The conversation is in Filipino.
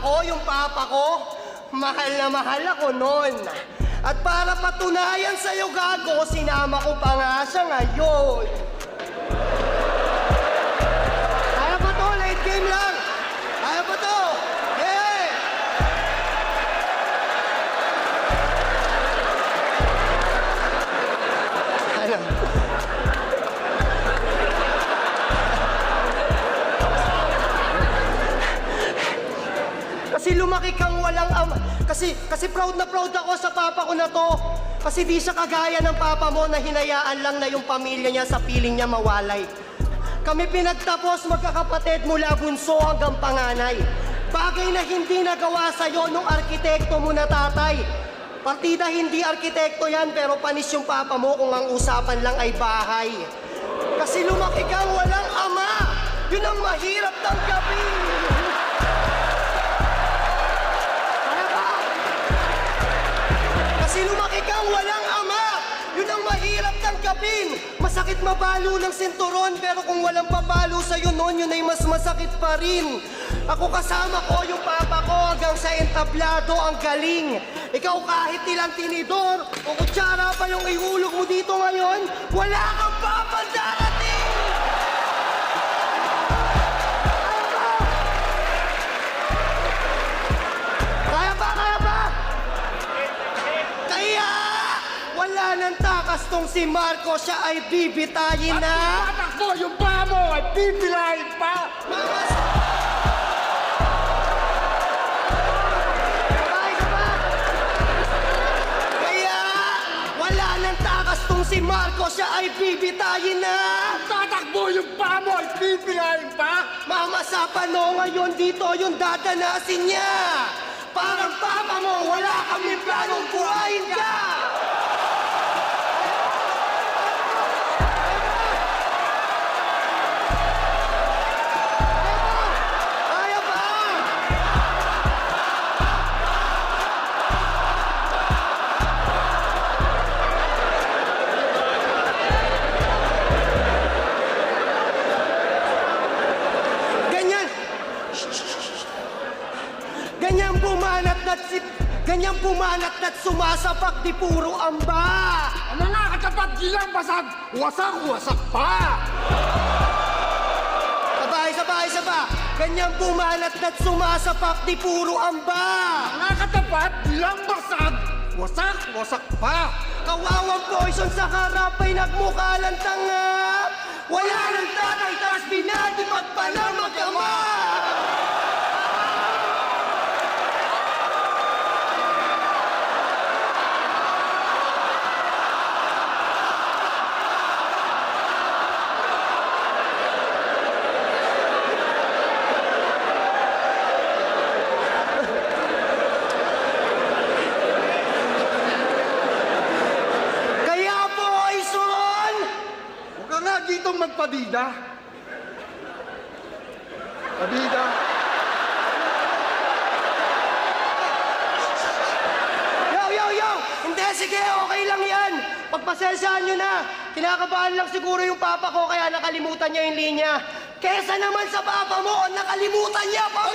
Ako, yung papa ko, mahal na mahal ako noon. At para patunayan sa'yo, gago, sinama ko pa nga siya ngayon. Kaya pa to, late game lang. Kaya pa to. Yeah! Ano? Kasi lumaki kang walang ama. Kasi proud na proud ako sa papa ko na to. Kasi di siya kagaya ng papa mo na hinayaan lang na yung pamilya niya sa piling niya mawalay. Kami pinagtapos magkakapatid mula bunso hanggang panganay. Bagay na hindi nagawa sa'yo nung arkitekto mo na tatay. Partida hindi arkitekto yan pero panis yung papa mo kung ang usapan lang ay bahay. Kasi lumaki kang walang ama. Yun ang mahirap tanggapin. Kasi lumaki kang walang ama. Yun ang mahirap tanggapin. Masakit mabalo ng sinturon, pero kung walang papalo sa'yo noon, yun ay mas masakit pa rin. Ako kasama ko yung papa ko hanggang sa entablado ang galing. Ikaw kahit ilang tinidor o kutsara pa yung ihulog mo dito ngayon, wala kang papandarating! Kaya ba? Kaya wala nang takas tong si Marco, siya ay bibitayin na. At tatakbo yung paa mo ay bibilahin pa. Kaya wala nang takas tong si Marco, siya ay bibitayin na. Tatakbo yung paa mo ay bibilahin pa. Mama, sa pano ngayon dito yung dadanasin niya. Parang papa mo, wala kami planong buhayin ka. Kaya ba? Ganyan bumanat at sumasapak, di puro amba. Ano nga katapat gilang basag, wasak pa. Sabay. Ganyan bumanat at sumasapak, di puro amba. Nga katapat gilang basag, wasak pa. Kawawang poison sa harap ay nagmukha lang tanga. Wala nang tatay, tas binadipag pa na mag-ama. Ditong magpadida. Padida. Yo! Hindi, sige, okay lang yan. Pagpasensyahan nyo na. Kinakabahan lang siguro yung papa ko kaya nakalimutan niya yung linya. Kesa naman sa papa mo, nakalimutan niya pa.